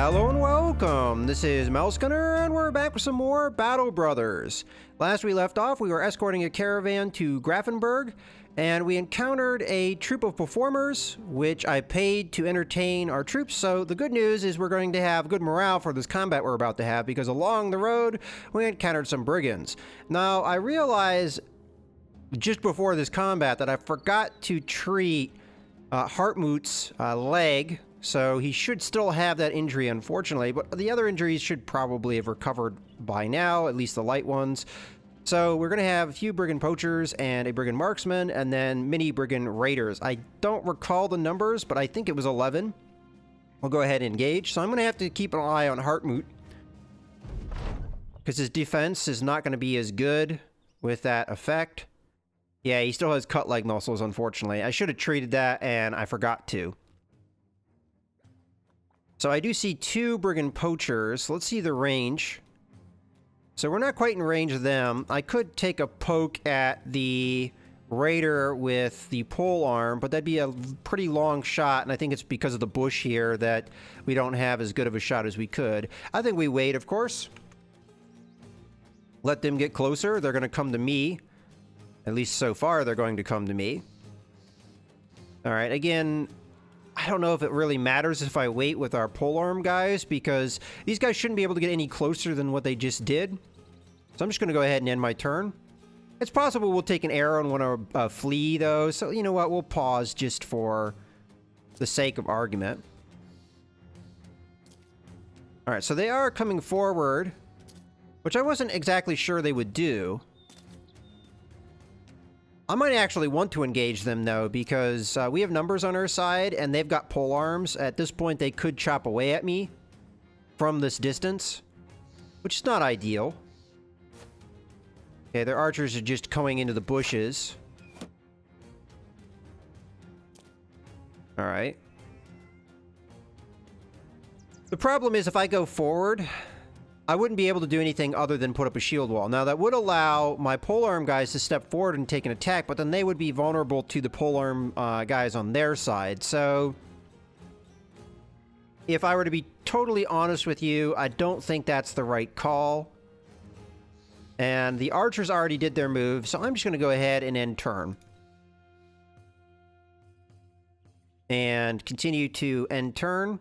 Hello and welcome. This is Melsgunner, and we're back with some more Battle Brothers. Last we left off, we were escorting a caravan to Grafenberg, and we encountered a troop of performers, which I paid to entertain our troops. So the good news is we're going to have good morale for this combat we're about to have, because along the road, we encountered some brigands. Now, I realized just before this combat that I forgot to treat Hartmut's leg. So he should still have that injury, unfortunately, but the other injuries should probably have recovered by now, at least the light ones. So we're going to have a few brigand poachers and a brigand marksman, and then mini brigand raiders. I don't recall the numbers, but I think it was 11. We'll go ahead and engage. So I'm going to have to keep an eye on Hartmut, because his defense is not going to be as good with that effect. Yeah, he still has cut leg muscles, unfortunately. I should have treated that, and I forgot to. So I do see two brigand poachers. Let's see the range. So we're not quite in range of them. I could take a poke at the raider with the pole arm, but that'd be a pretty long shot, and I think it's because of the bush here that we don't have as good of a shot as we could. I think we wait, of course. Let them get closer. They're going to come to me. At least so far, they're going to come to me. All right, again, I don't know if it really matters if I wait with our polearm guys, because these guys shouldn't be able to get any closer than what they just did. So I'm just going to go ahead and end my turn. It's possible we'll take an arrow and want to flee, though. So, you know what? We'll pause just for the sake of argument. All right, so they are coming forward, which I wasn't exactly sure they would do. I might actually want to engage them, though, because we have numbers on our side, and they've got pole arms. At this point, they could chop away at me from this distance, which is not ideal. Okay, their archers are just going into the bushes. All right. The problem is, if I go forward, I wouldn't be able to do anything other than put up a shield wall. Now, that would allow my polearm guys to step forward and take an attack, but then they would be vulnerable to the polearm guys on their side. So, if I were to be totally honest with you, I don't think that's the right call. And the archers already did their move, so I'm just going to go ahead and end turn. And continue to end turn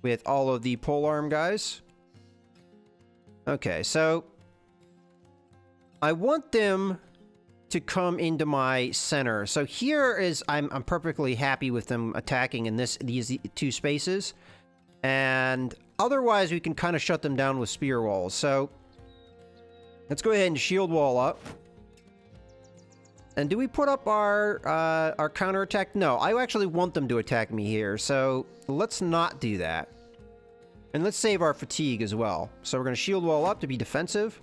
with all of the polearm guys. Okay, so I want them to come into my center. So here is, I'm perfectly happy with them attacking in these two spaces. And otherwise, we can kind of shut them down with spear walls. So let's go ahead and shield wall up. And do we put up our counterattack? No, I actually want them to attack me here, so let's not do that. And let's save our fatigue as well. So we're going to shield wall up to be defensive.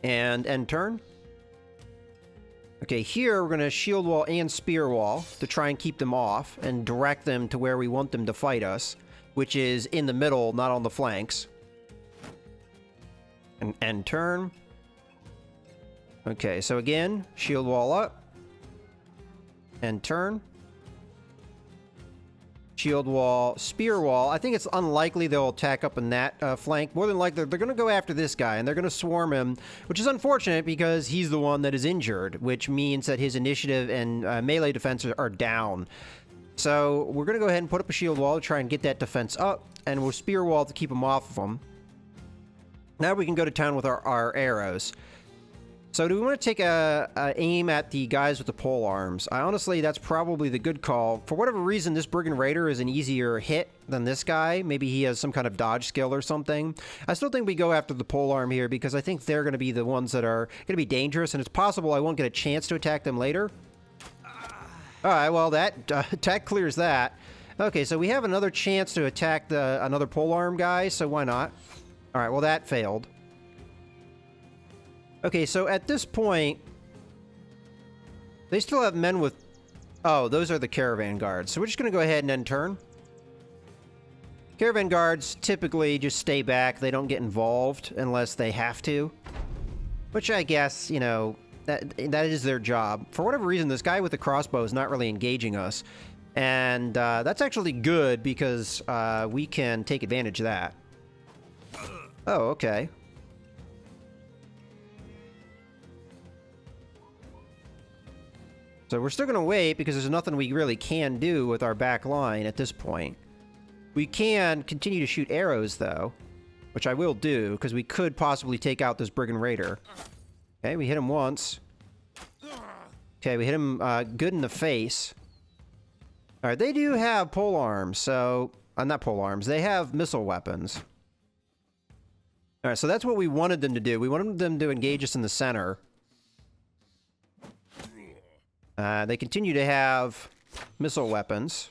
And end turn. Okay, here we're going to shield wall and spear wall to try and keep them off and direct them to where we want them to fight us, which is in the middle, not on the flanks. And end turn. Okay, so again, shield wall up. End turn. Shield wall, spear wall. I think it's unlikely they'll attack up in that flank. More than likely, they're going to go after this guy, and they're going to swarm him, which is unfortunate because he's the one that is injured, which means that his initiative and melee defense are down. So we're going to go ahead and put up a shield wall to try and get that defense up, and we'll spear wall to keep him off of him. Now we can go to town with our arrows. So do we want to take a aim at the guys with the pole arms? Honestly, that's probably the good call. For whatever reason, this brigand raider is an easier hit than this guy. Maybe he has some kind of dodge skill or something. I still think we go after the pole arm here because I think they're going to be the ones that are going to be dangerous, and it's possible I won't get a chance to attack them later. All right, well, that attack clears that. Okay, so we have another chance to attack another pole arm guy, so why not? All right, well, that failed. Okay, so at this point, they still have men with... Oh, those are the caravan guards. So we're just going to go ahead and end turn. Caravan guards typically just stay back. They don't get involved unless they have to. Which I guess, you know, that is their job. For whatever reason, this guy with the crossbow is not really engaging us. And that's actually good because we can take advantage of that. Oh, okay. So we're still going to wait because there's nothing we really can do with our back line at this point. We can continue to shoot arrows, though, which I will do because we could possibly take out this Brigand Raider. Okay, we hit him once. Okay, we hit him good in the face. All right, they do have pole arms, so... not pole arms. They have missile weapons. All right, so that's what we wanted them to do. We wanted them to engage us in the center. They continue to have missile weapons.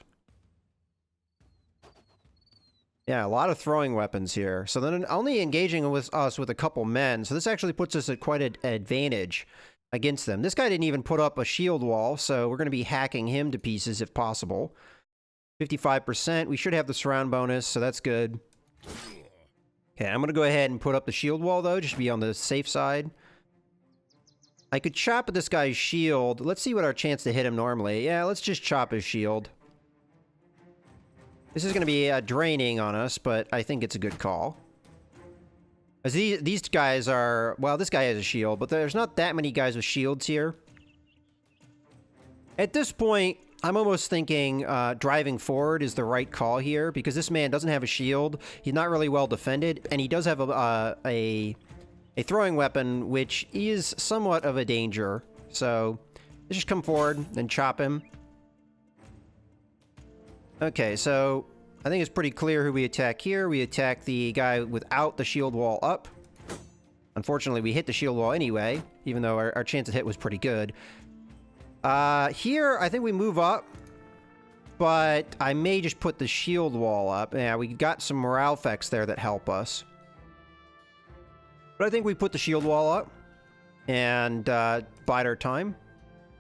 Yeah, a lot of throwing weapons here. So then only engaging with us with a couple men. So this actually puts us at quite an advantage against them. This guy didn't even put up a shield wall, so we're going to be hacking him to pieces if possible. 55%. We should have the surround bonus, so that's good. Okay, I'm going to go ahead and put up the shield wall, though, just to be on the safe side. I could chop at this guy's shield. Let's see what our chance to hit him normally. Yeah, let's just chop his shield. This is going to be draining on us, but I think it's a good call. As these guys are... Well, this guy has a shield, but there's not that many guys with shields here. At this point, I'm almost thinking driving forward is the right call here, because this man doesn't have a shield. He's not really well defended, and he does have a throwing weapon, which is somewhat of a danger. So, let's just come forward and chop him. Okay, so I think it's pretty clear who we attack here. We attack the guy without the shield wall up. Unfortunately, we hit the shield wall anyway, even though our chance to hit was pretty good. Here, I think we move up, but I may just put the shield wall up. Yeah, we got some morale effects there that help us. But I think we put the shield wall up and bide our time.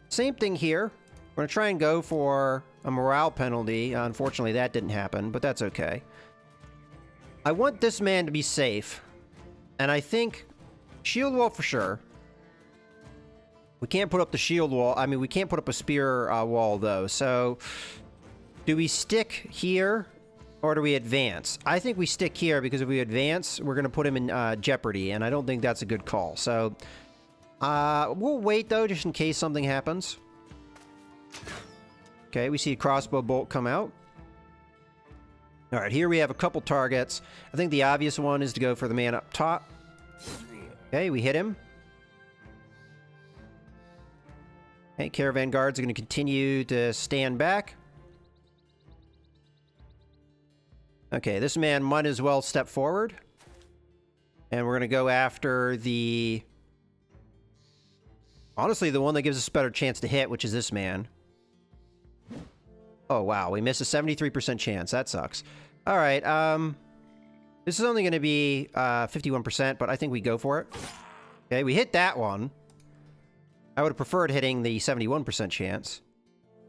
Same thing here. We're going to try and go for a morale penalty. Unfortunately, that didn't happen, but that's okay. I want this man to be safe. And I think shield wall for sure. We can't put up the shield wall. I mean, we can't put up a spear wall, though. So, do we stick here or do we advance? I think we stick here because if we advance, we're going to put him in jeopardy. And I don't think that's a good call. So, we'll wait, though, just in case something happens. Okay, we see a crossbow bolt come out. All right, here we have a couple targets. I think the obvious one is to go for the man up top. Okay, we hit him. Okay, caravan guards are going to continue to stand back. Okay, this man might as well step forward. And we're going to go after the... Honestly, the one that gives us a better chance to hit, which is this man. Oh, wow. We missed a 73% chance. That sucks. All right. This is only going to be 51%, but I think we go for it. Okay, we hit that one. I would have preferred hitting the 71% chance.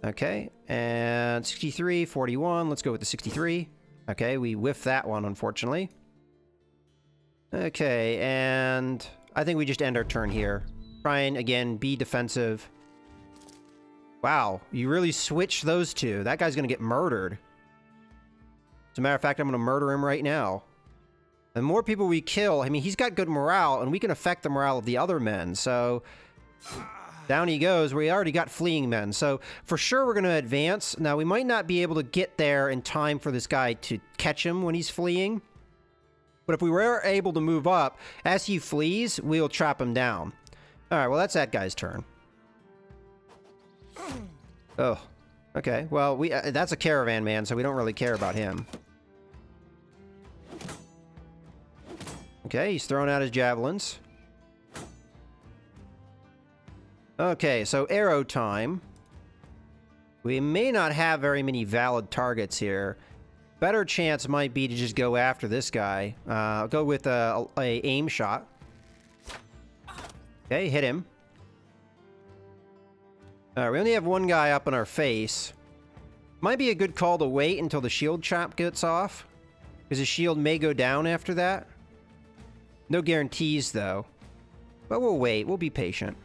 Okay, and 63, 41. Let's go with the 63. Okay, we whiffed that one, unfortunately. Okay, and I think we just end our turn here. Try and, again, be defensive. Wow, you really switched those two. That guy's going to get murdered. As a matter of fact, I'm going to murder him right now. The more people we kill, I mean, he's got good morale, and we can affect the morale of the other men. So, down he goes. We already got fleeing men. So, for sure, we're going to advance. Now, we might not be able to get there in time for this guy to catch him when he's fleeing. But if we were able to move up, as he flees, we'll chop him down. All right, well, that's that guy's turn. Oh, okay. Well, that's a caravan man, so we don't really care about him. Okay, he's throwing out his javelins. Okay, so arrow time. We may not have very many valid targets here. Better chance might be to just go after this guy. I'll go with a aim shot. Okay, hit him. We only have one guy up in our face. Might be a good call to wait until the shield chop gets off, because his shield may go down after that. No guarantees, though. But we'll wait. We'll be patient.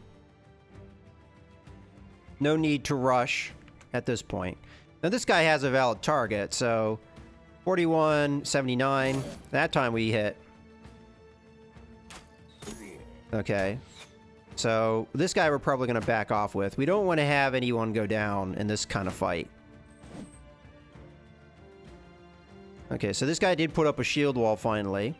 No need to rush at this point. Now this guy has a valid target, so 41.79. That time we hit. Okay. So this guy we're probably going to back off with. We don't want to have anyone go down in this kind of fight. Okay, so this guy did put up a shield wall finally.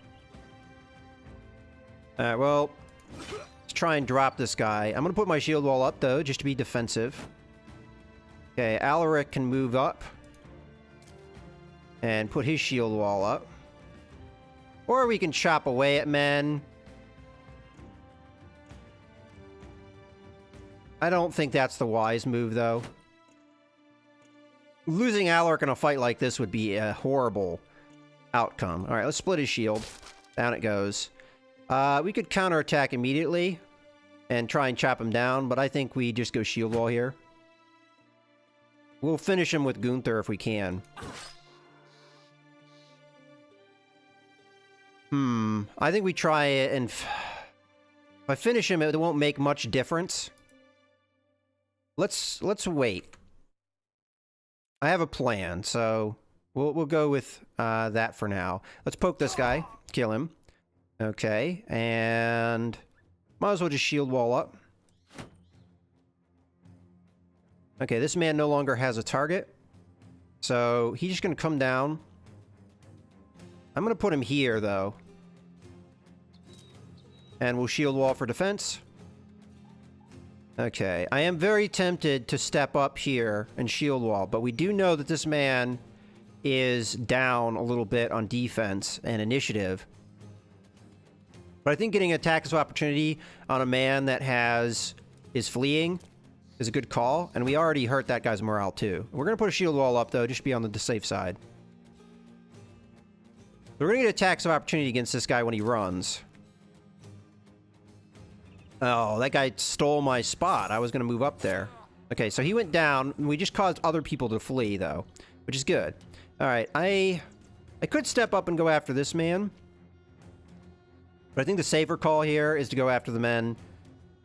Alright, well, let's try and drop this guy. I'm going to put my shield wall up, though, just to be defensive. Okay, Alaric can move up and put his shield wall up. Or we can chop away at men. I don't think that's the wise move, though. Losing Alaric in a fight like this would be a horrible outcome. Alright, let's split his shield. Down it goes. We could counterattack immediately and try and chop him down, but I think we just go shield wall here. We'll finish him with Gunther if we can. I think we try it, and if I finish him, it won't make much difference. Let's wait. I have a plan, so we'll go with that for now. Let's poke this guy, kill him. Okay, and might as well just shield wall up. Okay, this man no longer has a target, so he's just gonna come down. I'm gonna put him here, though. And we'll shield wall for defense. Okay, I am very tempted to step up here and shield wall, but we do know that this man is down a little bit on defense and initiative. But I think getting an attack of opportunity on a man that is fleeing is a good call, and we already hurt that guy's morale too. We're going to put a shield wall up, though, just to be on the safe side. We're going to get attacks of opportunity against this guy when he runs. Oh, that guy stole my spot. I was going to move up there. Okay, so he went down. We just caused other people to flee, though, which is good. All right, I could step up and go after this man. But I think the safer call here is to go after the men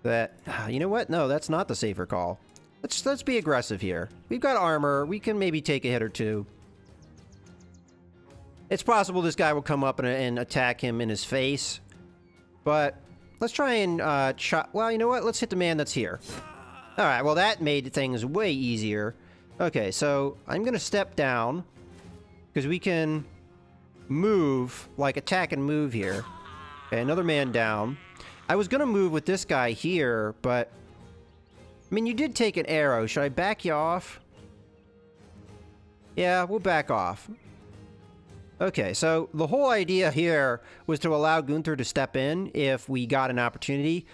that... You know what? No, that's not the safer call. Let's be aggressive here. We've got armor. We can maybe take a hit or two. It's possible this guy will come up and attack him in his face. But... let's try and chop... Well, you know what? Let's hit the man that's here. Alright, well that made things way easier. Okay, so I'm going to step down. Because we can move, like attack and move here. Okay, another man down. I was going to move with this guy here, but... I mean, you did take an arrow. Should I back you off? Yeah, we'll back off. Okay, so the whole idea here was to allow Gunther to step in if we got an opportunity.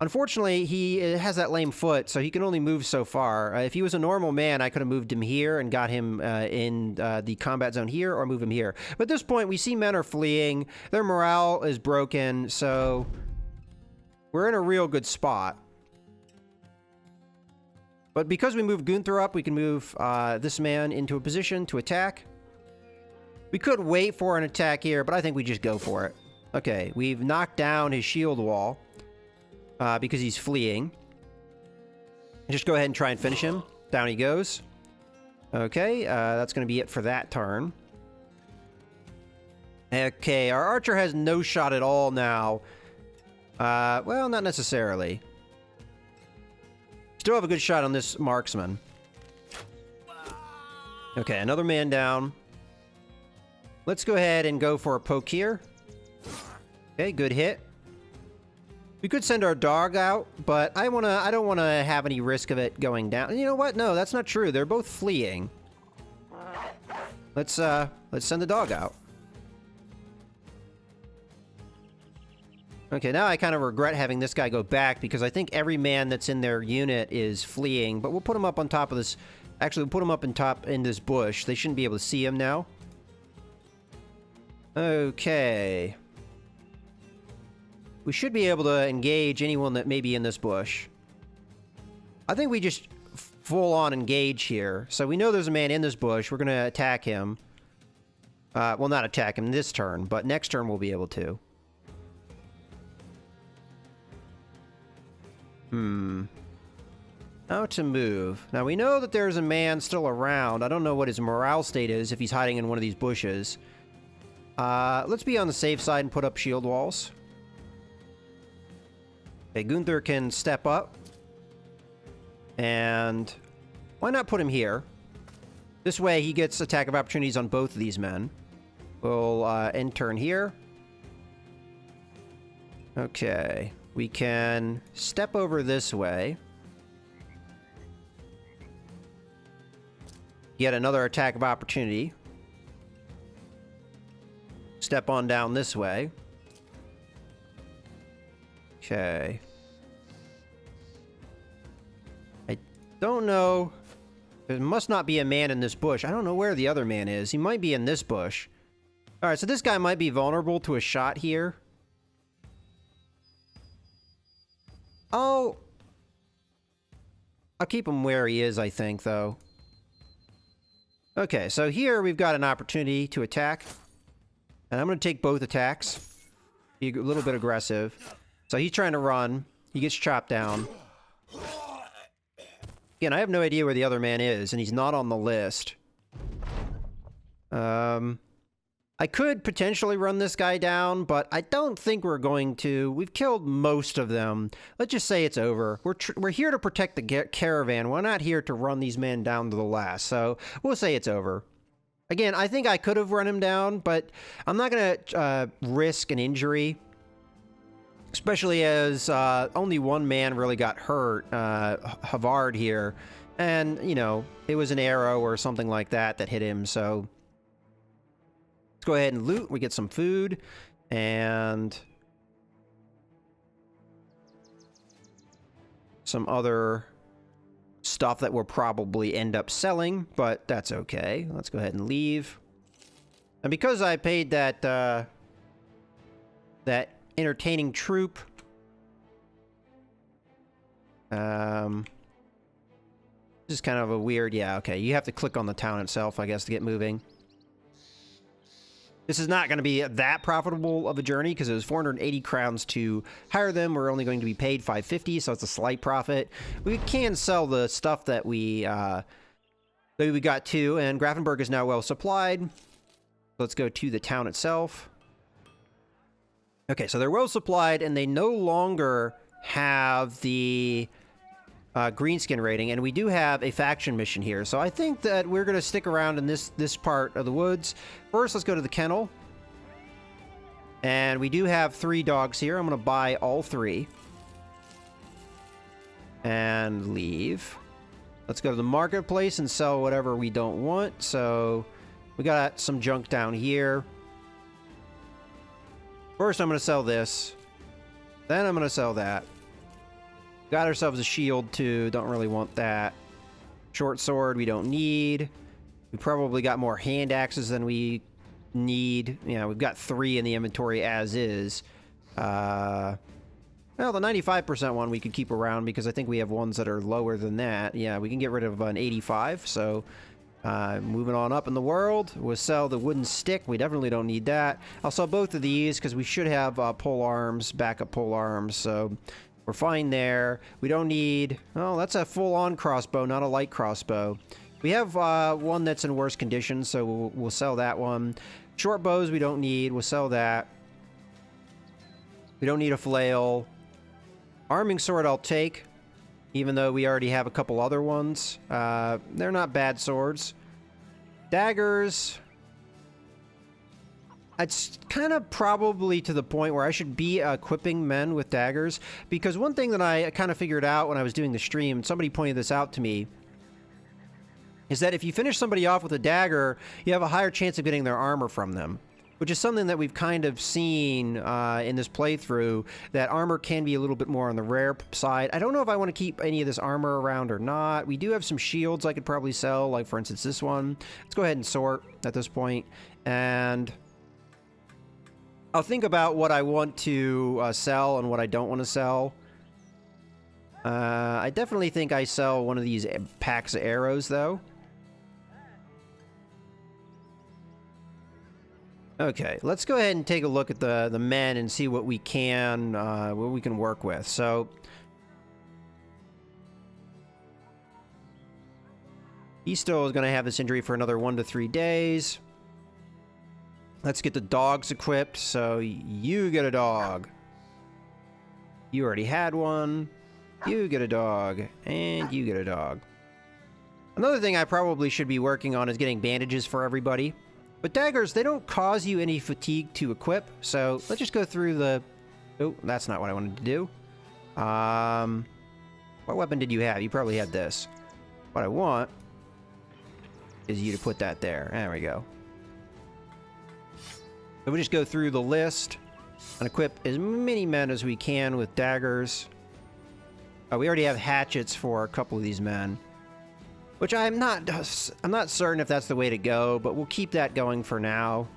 Unfortunately, he has that lame foot, so he can only move so far. If he was a normal man, I could have moved him here and got him in the combat zone here, or move him here. But at this point, we see men are fleeing. Their morale is broken, so we're in a real good spot. But because we moved Gunther up, we can move this man into a position to attack. We could wait for an attack here, but I think we just go for it. Okay, we've knocked down his shield wall because he's fleeing. Just go ahead and try and finish him. Down he goes. Okay, that's going to be it for that turn. Okay, our archer has no shot at all now. Well, not necessarily. Still have a good shot on this marksman. Okay, another man down. Let's go ahead and go for a poke here. Okay, good hit. We could send our dog out, but I don't want to have any risk of it going down. You know what? No, that's not true. They're both fleeing. Let's send the dog out. Okay, now I kind of regret having this guy go back because I think every man that's in their unit is fleeing, but we'll put him up on top of this. Actually, we'll put him up in this bush. They shouldn't be able to see him now. Okay. We should be able to engage anyone that may be in this bush. I think we just full-on engage here. So we know there's a man in this bush. We're going to attack him. Well, not attack him this turn, but next turn we'll be able to. How to move. Now, we know that there's a man still around. I don't know what his morale state is if he's hiding in one of these bushes. Let's be on the safe side and put up shield walls. Okay, Gunther can step up. And why not put him here? This way he gets attack of opportunities on both of these men. We'll end turn here. Okay, we can step over this way. Get another attack of opportunity. Step on down this way. Okay. I don't know. There must not be a man in this bush. I don't know where the other man is. He might be in this bush. Alright, so this guy might be vulnerable to a shot here. I'll keep him where he is, I think, though. Okay, so here we've got an opportunity to attack. And I'm going to take both attacks. Be a little bit aggressive. So he's trying to run. He gets chopped down. Again, I have no idea where the other man is, and he's not on the list. I could potentially run this guy down, but I don't think we're going to. We've killed most of them. Let's just say it's over. We're here to protect the caravan. We're not here to run these men down to the last, so we'll say it's over. Again, I think I could have run him down, but I'm not going to risk an injury, especially as only one man really got hurt, Havard here, and, you know, it was an arrow or something like that that hit him, so let's go ahead and loot. We get some food, and some other stuff that we'll probably end up selling, but that's okay. Let's go ahead and leave. And because I paid that that entertaining troop, this is kind of a weird, yeah, okay. You have to click on the town itself, I guess, to get moving. This is not going to be that profitable of a journey because it was 480 crowns to hire them. We're only going to be paid 550, so it's a slight profit. We can sell the stuff that we got too, and Grafenberg is now well supplied. Let's go to the town itself. Okay, so they're well supplied, and they no longer have the greenskin rating, and we do have a faction mission here. So I think that we're going to stick around in this part of the woods. First, let's go to the kennel. And we do have 3 dogs here. I'm going to buy all 3. And leave. Let's go to the marketplace and sell whatever we don't want. So we got some junk down here. First, I'm going to sell this. Then I'm going to sell that. Got ourselves a shield, too. Don't really want that. Short sword, we don't need. We probably got more hand axes than we need. Yeah, we've got 3 in the inventory as is. Well, the 95% one we could keep around because I think we have ones that are lower than that. Yeah, we can get rid of an 85, so moving on up in the world. We'll sell the wooden stick. We definitely don't need that. I'll sell both of these because we should have pole arms, backup pole arms, so we're fine there. We don't need... Oh, that's a full-on crossbow, not a light crossbow. We have one that's in worse condition, so we'll sell that one. Short bows we don't need. We'll sell that. We don't need a flail. Arming sword I'll take, even though we already have a couple other ones. They're not bad swords. Daggers... It's kind of probably to the point where I should be equipping men with daggers, because one thing that I kind of figured out when I was doing the stream, somebody pointed this out to me, is that if you finish somebody off with a dagger, you have a higher chance of getting their armor from them, which is something that we've kind of seen in this playthrough, that armor can be a little bit more on the rare side. I don't know if I want to keep any of this armor around or not. We do have some shields I could probably sell, like for instance this one. Let's go ahead and sort at this point, and I'll think about what I want to sell and what I don't want to sell. I definitely think I sell one of these packs of arrows, though. Okay, let's go ahead and take a look at the men and see what we can work with. So He still is going to have this injury for another 1 to 3 days. Let's get the dogs equipped. So you get a dog. You already had one. You get a dog. And you get a dog. Another thing I probably should be working on is getting bandages for everybody. But daggers, they don't cause you any fatigue to equip. So let's just go through the... Oh, that's not what I wanted to do. What weapon did you have? You probably had this. What I want is you to put that there. There we go. So we just go through the list and equip as many men as we can with daggers. Oh, we already have hatchets for a couple of these men, which I'm not certain if that's the way to go, but we'll keep that going for now.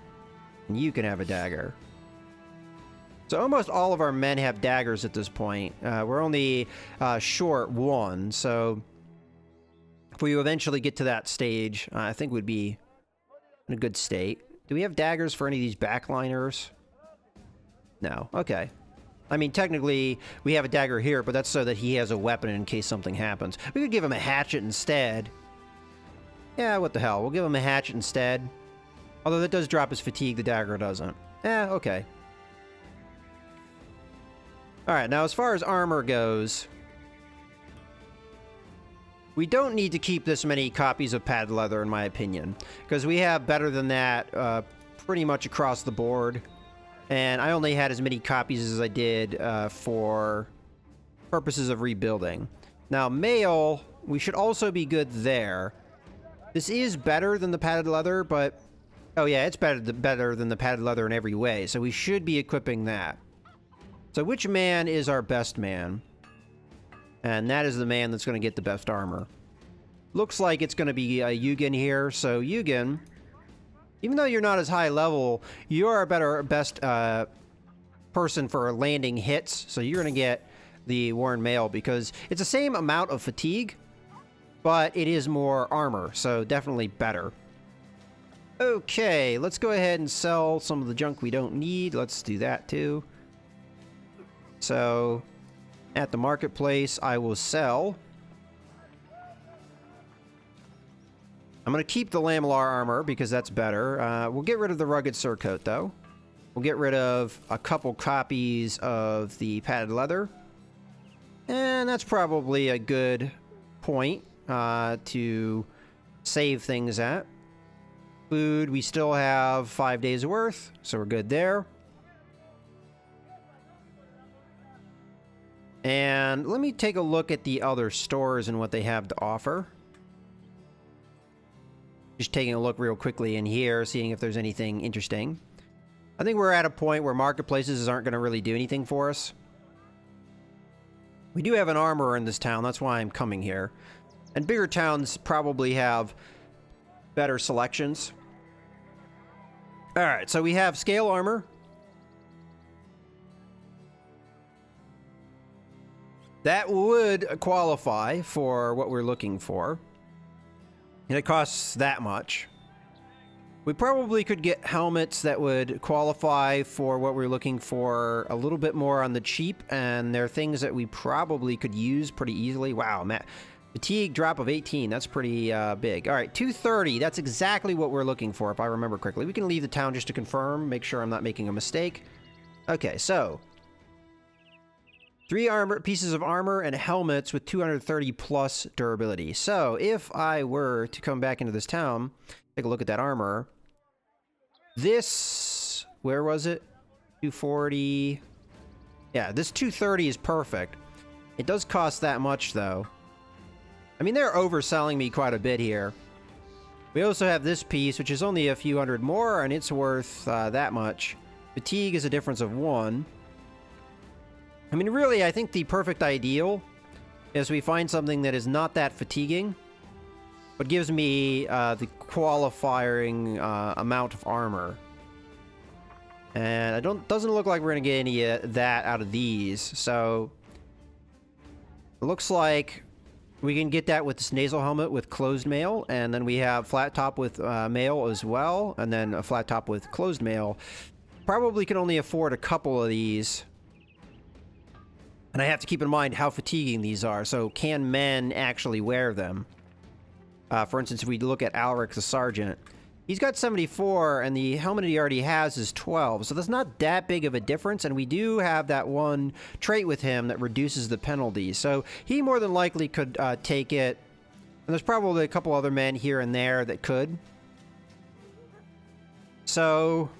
And you can have a dagger. So almost all of our men have daggers at this point. We're only short one, so if we eventually get to that stage, I think we'd be in a good state. Do we have daggers for any of these backliners? No. Okay. I mean, technically, we have a dagger here, but that's so that he has a weapon in case something happens. We could give him a hatchet instead. Yeah, what the hell. We'll give him a hatchet instead. Although that does drop his fatigue, the dagger doesn't. Okay. Alright, now as far as armor goes, we don't need to keep this many copies of padded leather, in my opinion, because we have better than that pretty much across the board. And I only had as many copies as I did for purposes of rebuilding. Now, mail, we should also be good there. This is better than the padded leather, but... Oh yeah, it's better than the padded leather in every way, so we should be equipping that. So which man is our best man? And that is the man that's going to get the best armor. Looks like it's going to be Eugen here, so Eugen... Even though you're not as high level, you are a best person for landing hits, so you're going to get the Worn Mail because it's the same amount of fatigue, but it is more armor, so definitely better. Okay, let's go ahead and sell some of the junk we don't need. Let's do that too. So, at the marketplace, I will sell... I'm going to keep the Lamellar armor because that's better. We'll get rid of the rugged surcoat, though. We'll get rid of a couple copies of the padded leather. And that's probably a good point to save things at. Food, we still have 5 days worth, so we're good there. And let me take a look at the other stores and what they have to offer. Just taking a look real quickly in here, seeing if there's anything interesting. I think we're at a point where marketplaces aren't going to really do anything for us. We do have an armorer in this town, that's why I'm coming here. And bigger towns probably have better selections. Alright, so we have scale armor. That would qualify for what we're looking for. And it costs that much. We probably could get helmets that would qualify for what we're looking for a little bit more on the cheap, and they're things that we probably could use pretty easily. Wow, Matt. Fatigue drop of 18, that's pretty big. All right, 230, that's exactly what we're looking for, if I remember correctly. We can leave the town just to confirm, make sure I'm not making a mistake. Okay, so... 3 pieces of armor and helmets with 230 plus durability. So, if I were to come back into this town, take a look at that armor. This... Where was it? 240... Yeah, this 230 is perfect. It does cost that much, though. I mean, they're overselling me quite a bit here. We also have this piece, which is only a few hundred more, and it's worth that much. Fatigue is a difference of 1. I mean, really, I think the perfect ideal is we find something that is not that fatiguing, but gives me the qualifying amount of armor. And doesn't look like we're going to get any of that out of these, so... It looks like we can get that with this nasal helmet with closed mail, and then we have flat top with mail as well, and then a flat top with closed mail. Probably can only afford a couple of these. And I have to keep in mind how fatiguing these are, so can men actually wear them? For instance, if we look at Alaric the Sergeant, he's got 74, and the helmet he already has is 12. So that's not that big of a difference, and we do have that one trait with him that reduces the penalty. So he more than likely could take it. And there's probably a couple other men here and there that could. So...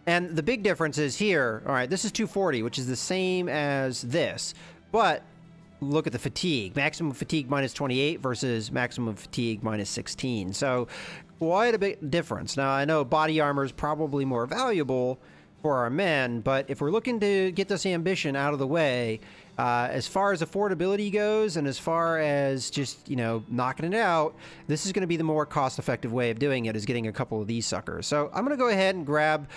And the big difference is here, all right, this is 240, which is the same as this. But look at the fatigue. Maximum fatigue minus 28 versus maximum fatigue minus 16. So quite a big difference. Now, I know body armor is probably more valuable for our men, but if we're looking to get this ambition out of the way, as far as affordability goes and as far as just, you know, knocking it out, this is going to be the more cost-effective way of doing it, is getting a couple of these suckers. So I'm going to go ahead and grab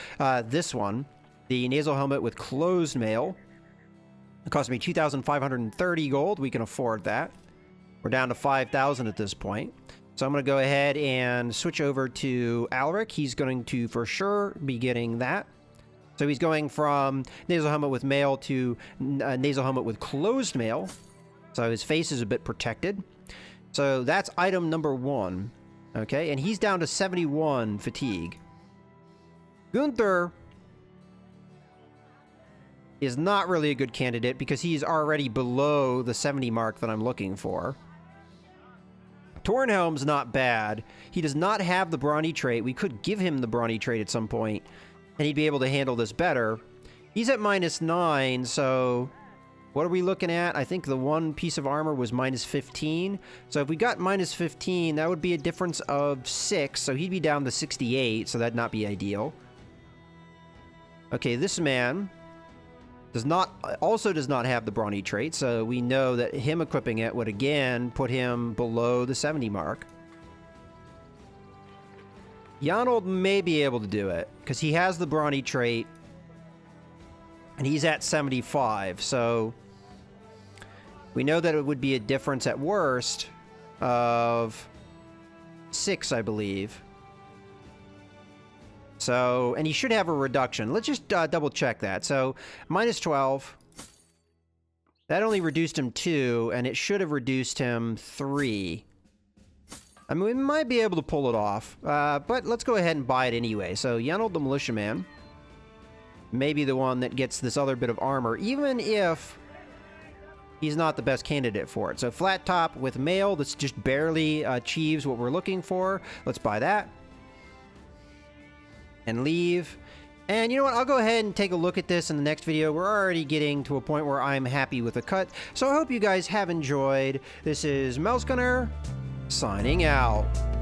this one, the nasal helmet with closed mail. It cost me 2,530 gold. We can afford that. We're down to 5,000 at this point. So I'm going to go ahead and switch over to Alaric. He's going to, for sure, be getting that. So he's going from nasal helmet with mail to nasal helmet with closed mail. So his face is a bit protected. So that's item number 1. Okay, and he's down to 71 fatigue. Gunther is not really a good candidate because he's already below the 70 mark that I'm looking for. Tornhelm's not bad. He does not have the brawny trait. We could give him the brawny trait at some point, and he'd be able to handle this better. He's at -9, so what are we looking at? I think the one piece of armor was -15. So if we got -15, that would be a difference of 6, so he'd be down to 68, so that'd not be ideal. Okay, this man also does not have the brawny trait, so we know that him equipping it would again put him below the 70 mark. Yanold may be able to do it, because he has the brawny trait, and he's at 75, so we know that it would be a difference at worst of 6, I believe. So, and he should have a reduction. Let's just double check that. So, -12. That only reduced him 2, and it should have reduced him 3. I mean, we might be able to pull it off, but let's go ahead and buy it anyway. So, Yanold the Militiaman may be the one that gets this other bit of armor, even if he's not the best candidate for it. So, flat top with mail, that's just barely achieves what we're looking for. Let's buy that. And leave. And you know what? I'll go ahead and take a look at this in the next video. We're already getting to a point where I'm happy with the cut. So I hope you guys have enjoyed. This is Mouse Gunner, signing out.